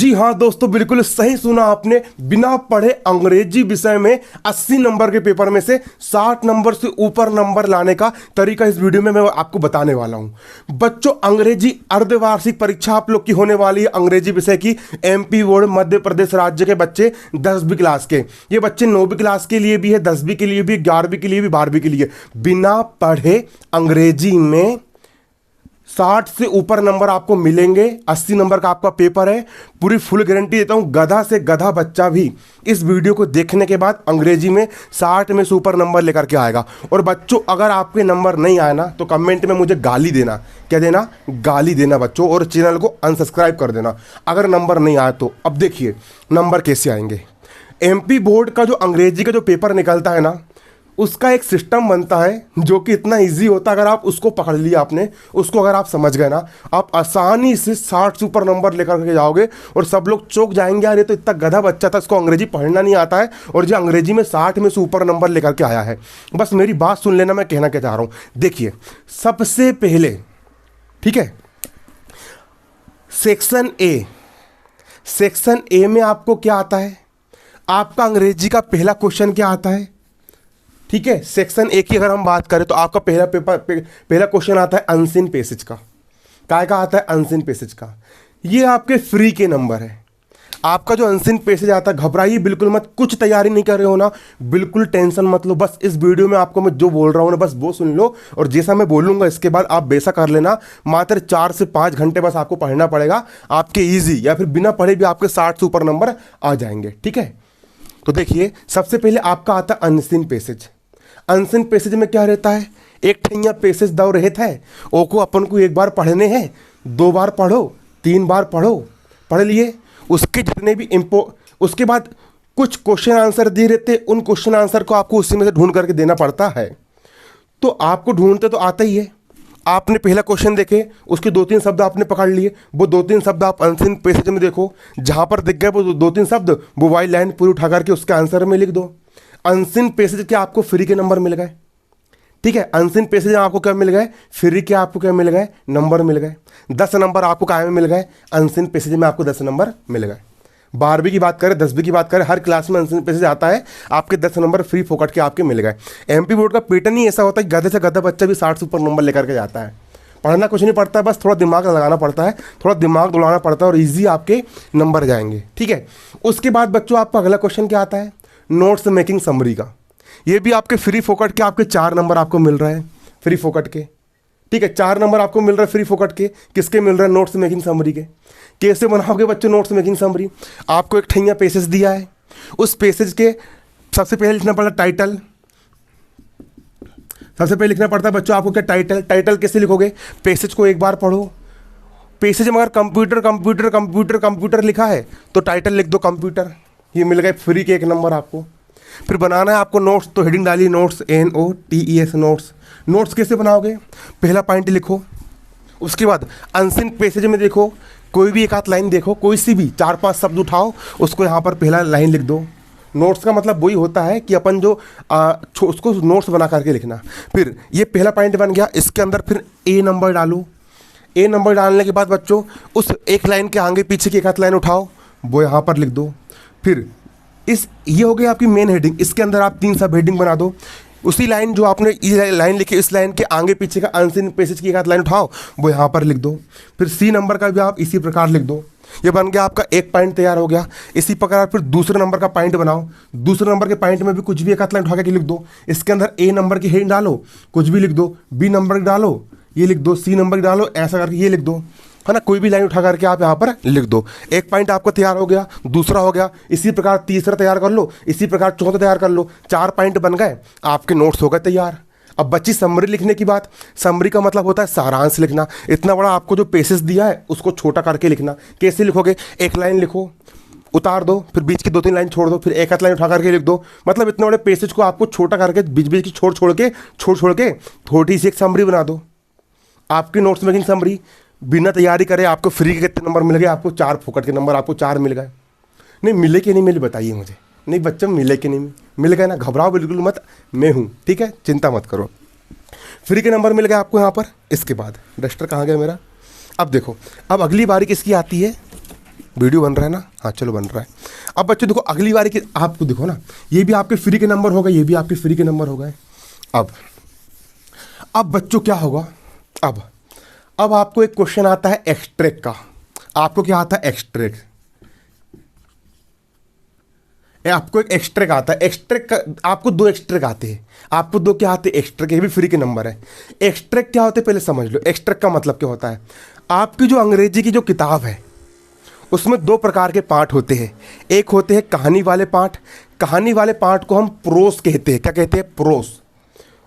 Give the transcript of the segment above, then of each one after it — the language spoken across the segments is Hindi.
जी हाँ दोस्तों, बिल्कुल सही सुना आपने। बिना पढ़े अंग्रेजी विषय में 80 नंबर के पेपर में से 60 नंबर से ऊपर नंबर लाने का तरीका इस वीडियो में मैं आपको बताने वाला हूं। बच्चों, अंग्रेजी अर्धवार्षिक परीक्षा आप लोग की होने वाली है अंग्रेजी विषय की। एमपी बोर्ड मध्य प्रदेश राज्य के बच्चे 10वीं क्लास के, ये बच्चे 9वीं क्लास के लिए भी है, 10वीं के लिए भी, 11वीं के लिए भी, 12वीं के लिए। बिना पढ़े अंग्रेजी में 60 से ऊपर नंबर आपको मिलेंगे। 80 नंबर का आपका पेपर है, पूरी फुल गारंटी देता हूं। गधा से गधा बच्चा भी इस वीडियो को देखने के बाद अंग्रेजी में 60 में से ऊपर नंबर लेकर के आएगा। और बच्चों, अगर आपके नंबर नहीं आए ना तो कमेंट में मुझे गाली देना। क्या देना? गाली देना बच्चों, और चैनल को अनसब्सक्राइब कर देना अगर नंबर नहीं आए तो। अब देखिए नंबर कैसे आएंगे। एमपी बोर्ड का जो अंग्रेजी का जो पेपर निकलता है ना, उसका एक सिस्टम बनता है जो कि इतना इजी होता है। अगर आप उसको पकड़ लिया आपने, उसको अगर आप समझ गए ना, आप आसानी से 60 से ऊपर नंबर लेकर के जाओगे। और सब लोग चौंक जाएंगे, यार ये तो इतना गधा बच्चा था, इसको अंग्रेजी पढ़ना नहीं आता है और जो अंग्रेजी में 60 में से ऊपर नंबर लेकर के आया है। बस मेरी बात सुन लेना, मैं कहना क्या चाह रहा हूँ। देखिए, सबसे पहले, ठीक है, सेक्शन ए में आपको क्या आता है? आपका अंग्रेजी का पहला क्वेश्चन क्या आता है? ठीक है, सेक्शन ए की अगर हम बात करें तो आपका पहला क्वेश्चन आता है अनसीन पैसेज का। काय का आता है? अनसीन पैसेज का। ये आपके फ्री के नंबर है। आपका जो अनसीन पैसेज आता है, घबराइए बिल्कुल मत। कुछ तैयारी नहीं कर रहे हो ना, बिल्कुल टेंशन मत लो। बस इस वीडियो में आपको मैं जो बोल रहा हूँ ना, बस वो सुन लो, और जैसा मैं बोलूँगा इसके बाद आप वैसा कर लेना। मात्र 4 से 5 घंटे बस आपको पढ़ना पड़ेगा, आपके ईजी, या फिर बिना पढ़े भी आपके 60 से ऊपर नंबर आ जाएंगे। ठीक है, तो देखिए, सबसे पहले आपका आता है अनसीन पैसेज। अनसीन पैसेज में क्या रहता है? एक ठैया पैसेज दो रहता है, ओ को अपन को एक बार पढ़ने हैं, 2 बार पढ़ो, 3 बार पढ़ो, पढ़ लिए। उसके जितने भी उसके बाद कुछ क्वेश्चन आंसर दिए रहते हैं, उन क्वेश्चन आंसर को आपको उसी में से ढूंढ करके देना पड़ता है। तो आपको ढूंढते तो आता ही है। आपने पहला क्वेश्चन देखे, उसके 2-3 शब्द आपने पकड़ लिए, वो 2-3 शब्द आप अनसीन पैसेज में देखो, जहां पर दिख गए वो 2-3 शब्द, वो वाली लाइन पूरी उठा करके उसके आंसर में लिख दो। अनसीन पैसेज के आपको फ्री के नंबर मिल गए। ठीक है, अनसीन पैसेज में आपको क्या मिल गए? फ्री के आपको क्या मिल गए? नंबर मिल गए। 10 नंबर आपको काय में मिल गए? अनसीन पैसेज में आपको 10 नंबर मिल गए। 12वीं की बात करें, 10वीं की बात करें, हर क्लास में अनसीन पैसेज आता है, आपके 10 नंबर फ्री फोकट के आपके मिल गए। एमपी बोर्ड का पैटर्न ही ऐसा होता है, गधे से गधा बच्चा भी 60 से ऊपर नंबर लेकर के जाता है। पढ़ना कुछ नहीं पड़ता है, बस थोड़ा दिमाग लगाना पड़ता है, थोड़ा दिमाग दौड़ाना पड़ता है, और ईजी आपके नंबर जाएंगे। ठीक है, उसके बाद बच्चों आपका अगला क्वेश्चन क्या आता है? नोट्स मेकिंग समरी का। ये भी आपके फ्री फोकट के आपके 4 नंबर आपको मिल रहे हैं, फ्री फोकट के। ठीक है, 4 नंबर आपको मिल रहा है फ्री फोकट के। किसके मिल रहे हैं? नोट्स मेकिंग समरी के। कैसे बनाओगे बच्चों नोट्स मेकिंग समरी? आपको एक ठैया पैसेज दिया है, उस पैसेज के सबसे पहले लिखना पड़ता टाइटल। सबसे पहले लिखना पड़ता है बच्चों आपको क्या? टाइटल कैसे लिखोगे? पैसेज को एक बार पढ़ो। पैसेज में अगर कंप्यूटर लिखा है तो टाइटल लिख दो कंप्यूटर। ये मिल गए फ्री के 1 नंबर आपको। फिर बनाना है आपको नोट्स, तो हेडिंग डालिए नोट्स, NOTES नोट्स। नोट्स कैसे बनाओगे? पहला पॉइंट लिखो, उसके बाद अनसीन पैसेज में देखो, कोई भी एक आध लाइन देखो, कोई सी भी 4-5 शब्द उठाओ, उसको यहाँ पर पहला लाइन लिख दो। नोट्स का मतलब वही होता है कि अपन जो उसको नोट्स बना करके लिखना। फिर ये पहला पॉइंट बन गया, इसके अंदर फिर A नंबर डालो। A नंबर डालने के बाद बच्चों उस एक लाइन के आगे पीछे की एक आध लाइन उठाओ, वो यहाँ पर लिख दो। फिर ये हो गई आपकी मेन हेडिंग, इसके अंदर आप 3 सब हेडिंग बना दो। उसी लाइन जो आपने ये लाइन लिखी, इस लाइन के आगे पीछे का अनसीन पैसेज की एक आध लाइन उठाओ, वो यहाँ पर लिख दो। फिर C नंबर का भी आप इसी प्रकार लिख दो। ये बन गया आपका एक पॉइंट तैयार हो गया। इसी प्रकार फिर दूसरे नंबर का पॉइंट बनाओ। दूसरे नंबर के पॉइंट में भी कुछ भी एक आध लाइन उठा के लिख दो। इसके अंदर A नंबर की हेडिंग डालो, कुछ भी लिख दो। B नंबर की डालो, ये लिख दो। C नंबर की डालो, ऐसा करके ये लिख दो, है ना। कोई भी लाइन उठा करके आप यहाँ पर लिख दो। एक पॉइंट आपका तैयार हो गया, दूसरा हो गया। इसी प्रकार तीसरा तैयार कर लो, इसी प्रकार चौथा तैयार कर लो। 4 पॉइंट बन गए, आपके नोट्स हो गए तैयार। अब बच्ची समरी लिखने की बात। समरी का मतलब होता है सारांश लिखना। इतना बड़ा आपको जो पेसेज दिया है उसको छोटा करके लिखना। कैसे लिखोगे? एक लाइन लिखो, उतार दो, फिर बीच की 2-3 लाइन छोड़ दो, फिर एक आध लाइन उठा करके लिख दो। मतलब इतने बड़े पेसेज को आपको छोटा करके बीच बीच की छोड़ के थोड़ी सी एक समरी बना दो। आपकी नोट्स मेकिंग समरी बिना तैयारी करे आपको फ्री के कितने नंबर मिल गए? आपको 4 फोकट के नंबर आपको 4 मिल गए। नहीं मिले कि नहीं मिले बताइए मुझे। नहीं बच्चों, मिले कि नहीं मिल गए ना? घबराओ बिल्कुल मत, मैं हूँ, ठीक है, चिंता मत करो। फ्री के नंबर मिल गए आपको यहाँ पर। इसके बाद डस्टर कहाँ गया मेरा? अब देखो, अब अगली बारी किसकी आती है? वीडियो बन रहा है ना? हाँ चलो बन रहा है। अब बच्चों देखो अगली बार के आपको देखो ना, ये भी आपके फ्री के नंबर हो गए, ये भी आपके फ्री के नंबर हो गए। अब बच्चों क्या होगा, अब आपको एक क्वेश्चन आता है एक्सट्रैक्ट का। आपको क्या आता है? एक्सट्रैक्ट। आपको एक एक्सट्रैक्ट आता है। एक्सट्रैक्ट का आपको दो एक्सट्रैक्ट आते हैं। आपको दो क्या आते हैं? एक्सट्रैक्ट। ये भी फ्री के नंबर है। एक्सट्रैक्ट क्या होते हैं पहले समझ लो। एक्सट्रैक्ट का मतलब क्या होता है? आपकी जो अंग्रेजी की जो किताब है उसमें दो प्रकार के पार्ट होते हैं। एक होते हैं कहानी वाले पार्ट। कहानी वाले पार्ट को हम प्रोस कहते हैं। क्या कहते हैं? प्रोस।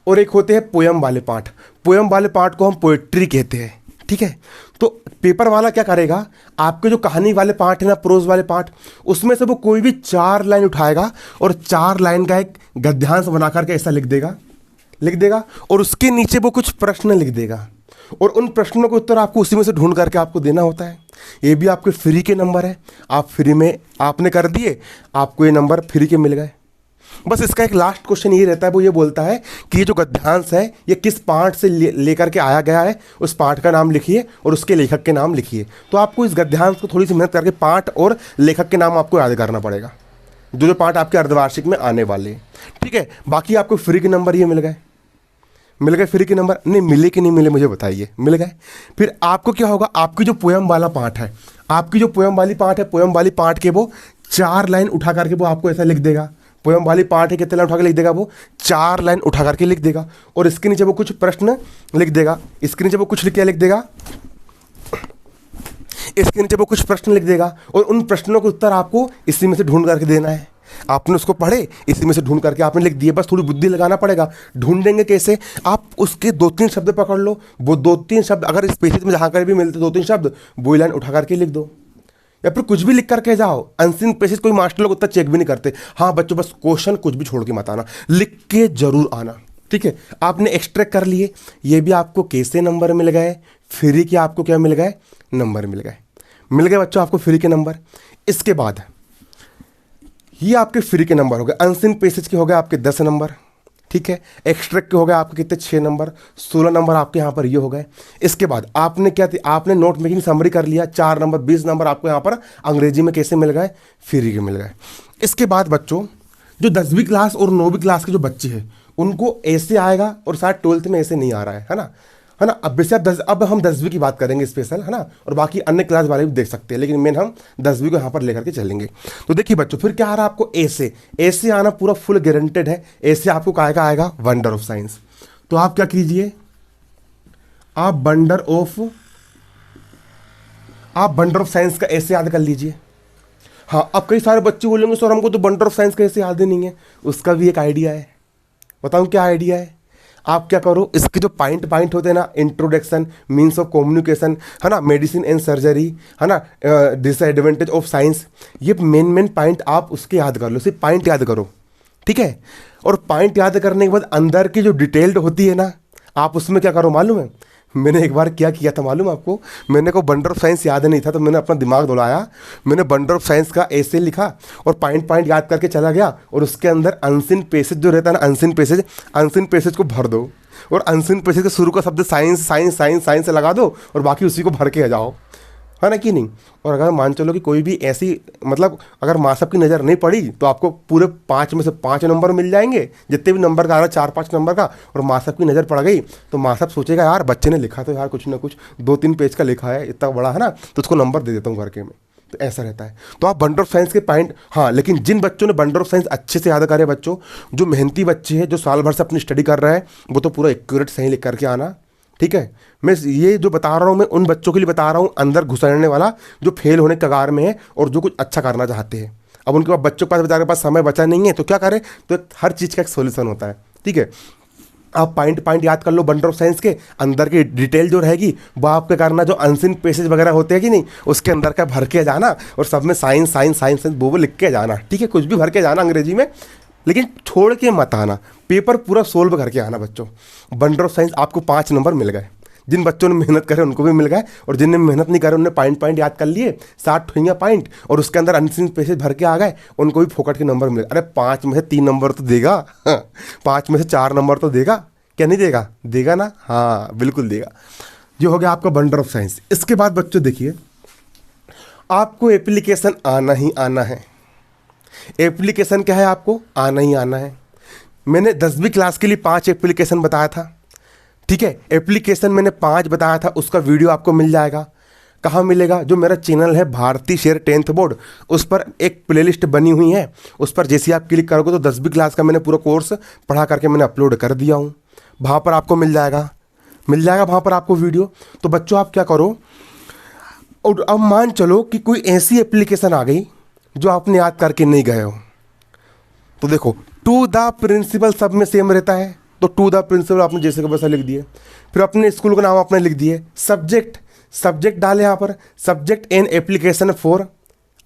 और एक होते हैं पोयम वाले पार्ट। पोयम वाले पार्ट को हम पोएट्री कहते हैं। ठीक है। तो पेपर वाला क्या करेगा, आपके जो कहानी वाले पार्ट है ना, प्रोज वाले पार्ट, उसमें से वो कोई भी 4 लाइन उठाएगा और 4 लाइन का एक गद्यांश बना करके ऐसा लिख देगा और उसके नीचे वो कुछ प्रश्न लिख देगा और उन प्रश्नों के उत्तर आपको उसी में से ढूंढ करके आपको देना होता है। ये भी आपके फ्री के नंबर है। आप फ्री में आपने कर दिए, आपको ये नंबर फ्री के मिल गए। बस इसका एक लास्ट क्वेश्चन ये रहता है, वो ये बोलता है कि ये जो गद्यांश है ये किस पार्ट से लेकर के आया गया है, उस पार्ट का नाम लिखिए और उसके लेखक के नाम लिखिए। तो आपको इस गद्यांश को थोड़ी सी मेहनत करके पार्ट और लेखक के नाम आपको याद करना पड़ेगा, जो पार्ट आपके अर्धवार्षिक में आने वाले हैं। ठीक है। बाकी आपको फ्री के नंबर ये मिल गए फ्री के नंबर। नहीं मिले कि नहीं मिले मुझे बताइए। मिल गए। फिर आपको क्या होगा, आपकी जो पोयम वाला पार्ट है, आपकी जो पोयम वाली पार्ट है, पोयम वाली पार्ट के वो 4 लाइन उठा करके वो आपको ऐसा लिख देगा। पोयम वाली पार्ट है, कितने लाइन उठा के लिख देगा? वो 4 लाइन उठा करके लिख देगा और इसके नीचे वो कुछ प्रश्न लिख देगा। इसके नीचे वो कुछ लिख देगा, इसके नीचे वो कुछ प्रश्न लिख देगा और उन प्रश्नों के उत्तर आपको इसी में से ढूंढ करके देना है। आपने उसको पढ़े, इसी में से ढूंढ करके आपने लिख दिए। बस थोड़ी बुद्धि लगाना पड़ेगा। ढूंढेंगे कैसे? आप उसके 2-3 शब्द पकड़ लो। वो 2-3 शब्द अगर इस पेज में जहाँ कर भी मिलते 2-3 शब्द, वो लाइन उठा करके लिख दो या फिर कुछ भी लिख करके जाओ। अनसीन पेजेस कोई मास्टर लोग उतना चेक भी नहीं करते। हाँ बच्चों, बस क्वेश्चन कुछ भी छोड़ के मत आना, लिख के जरूर आना। ठीक है। आपने एक्सट्रैक्ट कर लिए। ये भी आपको कैसे नंबर मिल गए? फ्री के आपको क्या मिल गए? नंबर मिल गए बच्चों, आपको फ्री के नंबर। इसके बाद ये आपके फ्री के नंबर हो गए। अनसीन पेसेज के हो गए आपके 10 नंबर। ठीक है। एक्सट्रैक्ट के हो गए आपके कितने? 6 नंबर। 16 नंबर आपके यहाँ पर ये हो गए। इसके बाद आपने क्या थी, आपने नोट मेकिंग समरी कर लिया, 4 नंबर। 20 नंबर आपको यहाँ पर अंग्रेजी में कैसे मिल गए? फ्री के मिल गए। इसके बाद बच्चों जो 10वीं क्लास और 9वीं क्लास के जो बच्चे हैं उनको ऐसे आएगा और शायद 12th में ऐसे नहीं आ रहा है ना? अब वैसे अब हम 10वीं की बात करेंगे स्पेशल, है ना? और बाकी अन्य क्लास वाले भी देख सकते हैं, लेकिन मेन हम 10वीं को यहाँ पर लेकर के चलेंगे। तो देखिए बच्चों, फिर क्या आ रहा है आपको? ऐसे आना पूरा फुल गारंटेड है। ऐसे आपको क्या आएगा? Wonder of science. तो आप क्या कीजिए, आप वंडर ऑफ साइंस का ऐसे याद कर लीजिए। हाँ, अब कई सारे बच्चे बोलेंगे सर हमको तो वंडर ऑफ साइंस का ऐसे याद ही नहीं है। उसका भी एक आइडिया है, बताऊँ क्या आइडिया है? आप क्या करो, इसके जो पॉइंट होते हैं ना, इंट्रोडक्शन, मीन्स ऑफ कम्युनिकेशन, है ना, मेडिसिन एंड सर्जरी, है ना, डिसएडवांटेज ऑफ साइंस, ये मेन पॉइंट आप उसके याद कर लो। सिर्फ पॉइंट याद करो। ठीक है। और पॉइंट याद करने के बाद अंदर की जो डिटेल्ड होती है ना, आप उसमें क्या करो मालूम है? मैंने एक बार क्या किया था मालूम आपको? मैंने को वंडर ऑफ साइंस याद नहीं था, तो मैंने अपना दिमाग दौड़ाया, मैंने वंडर ऑफ साइंस का ऐसे लिखा और पॉइंट याद करके चला गया और उसके अंदर अनसीन पैसेज जो रहता है ना, अनसीन पैसेज को भर दो और अनसीन पैसेज के शुरू का शब्द साइंस से लगा दो और बाकी उसी को भर के आ जाओ, है ना कि नहीं? और अगर मान चलो कि कोई भी ऐसी मतलब अगर माँ साहब की नज़र नहीं पड़ी तो आपको पूरे 5 में से 5 नंबर मिल जाएंगे, जितने भी नंबर का आ रहा है 4-5 नंबर का, और माँ साहब की नज़र पड़ गई तो माँ साहब सोचेगा यार बच्चे ने लिखा तो यार कुछ ना कुछ 2-3 पेज का लिखा है, इतना बड़ा है ना, तो उसको नंबर दे देता हूँ घर के में। तो ऐसा रहता है। तो आप वंडर ऑफ साइंस के पॉइंट, हाँ, लेकिन जिन बच्चों ने वंडर ऑफ साइंस अच्छे से याद करें, बच्चों जो मेहनती बच्चे हैं, जो साल भर से अपनी स्टडी कर रहे हैं, वो तो पूरा एक्यूरेट सही लिख करके आना। ठीक है। मैं ये जो बता रहा हूँ, मैं उन बच्चों के लिए बता रहा हूँ अंदर घुसने वाला, जो फेल होने के कगार में है और जो कुछ अच्छा करना चाहते हैं। अब उनके पास बच्चों के पास बेचारे के पास समय बचा नहीं है, तो क्या करें? तो हर चीज़ का एक सोल्यूशन होता है। ठीक है। आप पॉइंट याद कर लो वंडर ऑफ साइंस के अंदर की डिटेल जो रहेगी वो आपके करना, जो अनसीन पेसेज वगैरह होते हैं कि नहीं, उसके अंदर का भर के जाना और सब में साइंस वो लिख के जाना। ठीक है। कुछ भी भर के जाना अंग्रेजी में, लेकिन छोड़ के मत आना, पेपर पूरा सोल्व करके आना बच्चों। वंडर ऑफ साइंस आपको 5 नंबर मिल गए। जिन बच्चों ने मेहनत करे उनको भी मिल गए, और जिनने मेहनत नहीं करे उन्होंने पॉइंट याद कर लिए, 60 ठुइयाँ पॉइंट, और उसके अंदर अनसीन पेसेज भर के आ गए, उनको भी फोकट के नंबर मिल गए। अरे 5 में से 3 नंबर तो देगा, 5 में से 4 नंबर तो देगा, क्या नहीं देगा? देगा ना? हाँ बिल्कुल देगा। ये हो गया आपका वंडर ऑफ साइंस। इसके बाद बच्चों देखिए, आपको एप्लीकेशन आना ही आना है। एप्लीकेशन क्या है, आपको आना ही आना है। मैंने 10वीं क्लास के लिए 5 एप्लीकेशन बताया था, ठीक है। एप्लीकेशन मैंने 5 बताया था, उसका वीडियो आपको मिल जाएगा। कहाँ मिलेगा? जो मेरा चैनल है भारती शेर 10th बोर्ड, उस पर एक प्लेलिस्ट बनी हुई है, उस पर जैसे आप क्लिक करोगे तो 10वीं क्लास का मैंने पूरा कोर्स पढ़ा करके मैंने अपलोड कर दिया हूँ। वहाँ पर आपको मिल जाएगा वहाँ पर आपको वीडियो। तो बच्चों आप क्या करो, और अब मान चलो कि कोई ऐसी एप्लीकेशन आ गई जो आपने याद करके नहीं गए हो, तो देखो टू द प्रिंसिपल सब में सेम रहता है। तो टू द प्रिंसिपल आपने जैसे का वैसा लिख दिए, फिर अपने स्कूल का नाम आपने लिख दिए, सब्जेक्ट डाले यहाँ पर, सब्जेक्ट एंड एप्लीकेशन फॉर,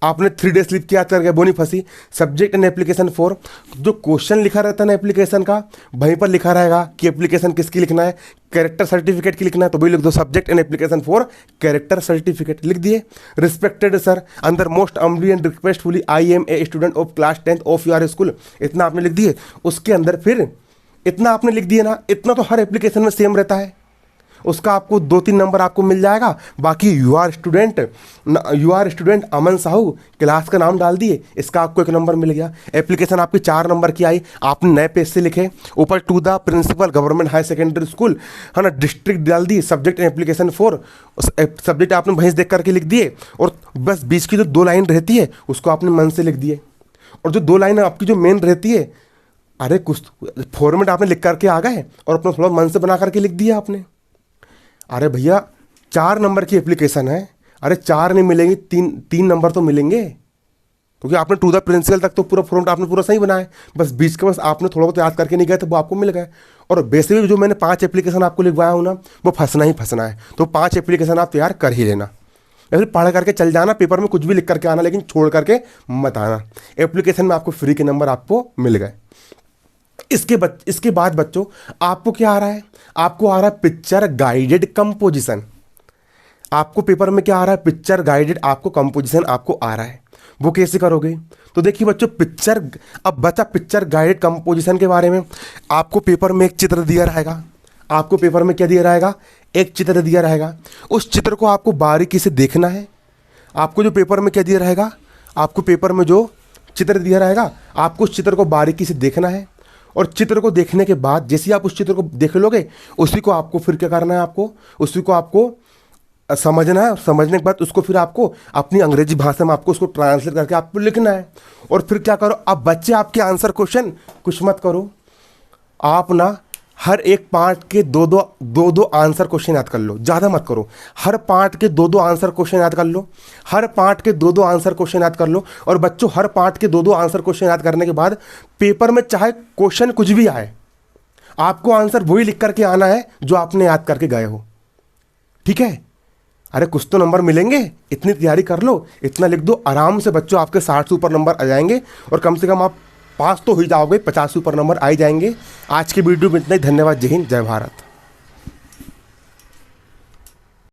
आपने 3 डेज लिख के याद करके बोनी फंसी, सब्जेक्ट एंड एप्लीकेशन फॉर। जो क्वेश्चन लिखा रहता है ना एप्लीकेशन का, वहीं पर लिखा रहेगा कि एप्लीकेशन किसकी लिखना है, कैरेक्टर सर्टिफिकेट की लिखना है, तो वही लिख दो subject and application for character certificate, लिख दिए। रिस्पेक्टेड सर, अंदर most humbly and requestfully I am a student of class 10th of your school, इतना आपने लिख दिए। उसके अंदर फिर इतना आपने लिख दिया ना, इतना तो हर एप्लीकेशन में सेम रहता है, उसका आपको 2-3 नंबर आपको मिल जाएगा। बाकी you are student Aman Sahu, class का नाम डाल दिए, इसका आपको 1 नंबर मिल गया। एप्लीकेशन आपकी 4 नंबर की आई, आपने नए पेज से लिखे, ऊपर to the principal government high secondary school, है ना, डिस्ट्रिक्ट डाल दी, subject and application for, subject आपने वहीं देख करके लिख दिए, और बस बीच की जो 2 लाइन रहती है उसको आपने मन से लिख दिए। और जो 2 लाइन आपकी जो मेन रहती है, अरे कुछ फॉर्मेट आपने लिख करके आ गए और अपना थोड़ा मन से बना करके लिख दिया आपने। अरे भैया 4 नंबर की एप्लीकेशन है, अरे 4 नहीं मिलेंगे, 3 नंबर तो मिलेंगे, क्योंकि आपने टू द प्रिंसिपल तक तो पूरा फॉर्मेट आपने पूरा सही बनाया, बस बीच का बस आपने थोड़ा बहुत याद करके नहीं गए तो वो आपको मिल गए। और वैसे भी जो मैंने 5 एप्लीकेशन आपको लिखवाया हूँ ना, वो फंसना ही फंसना है, तो 5 एप्लीकेशन आप तैयार कर ही लेना, या फिर पढ़ करके चल जाना, पेपर में कुछ भी लिख करके आना, लेकिन छोड़ करके मत आना। एप्लीकेशन में आपको फ्री के नंबर आपको मिल गए। इसके बाद बच्चों आपको क्या आ रहा है, आपको आ रहा है पिक्चर गाइडेड कंपोजिशन। आपको पेपर में क्या आ रहा है, पिक्चर गाइडेड आपको कंपोजिशन आपको आ रहा है। वो कैसे करोगे? तो देखिए बच्चों, पिक्चर गाइडेड कंपोजिशन के बारे में आपको पेपर में एक चित्र दिया रहेगा। आपको पेपर में क्या दिया रहेगा, एक चित्र दिया रहेगा। उस चित्र को आपको बारीकी से देखना है। आपको जो पेपर में क्या दिया रहेगा, आपको पेपर में जो चित्र दिया रहेगा, आपको उस चित्र को बारीकी से देखना है। और चित्र को देखने के बाद जैसे ही आप उस चित्र को देख लोगे, उसी को आपको फिर क्या करना है, आपको उसी को आपको समझना है। और समझने के बाद उसको फिर आपको अपनी अंग्रेजी भाषा में आपको उसको ट्रांसलेट करके आपको लिखना है। और फिर क्या करो, अब बच्चे आपके आंसर क्वेश्चन कुछ मत करो, आप ना हर एक पार्ट के दो आंसर क्वेश्चन याद कर लो, ज़्यादा मत करो। हर पार्ट के 2 आंसर क्वेश्चन याद कर लो, हर पार्ट के 2 आंसर क्वेश्चन याद कर लो। और बच्चों हर पार्ट के 2 आंसर क्वेश्चन याद करने के बाद पेपर में चाहे क्वेश्चन कुछ भी आए, आपको आंसर वही लिख करके आना है जो आपने याद करके गए हो, ठीक है। अरे कुछ तो नंबर मिलेंगे, इतनी तैयारी कर लो, इतना लिख दो, आराम से बच्चों आपके 60 से ऊपर नंबर आ जाएंगे, और कम से कम आप पास तो हो ही जाओगे, 50 से ऊपर नंबर आ ही जाएंगे। आज के वीडियो में इतना ही। धन्यवाद। जय हिंद, जय भारत।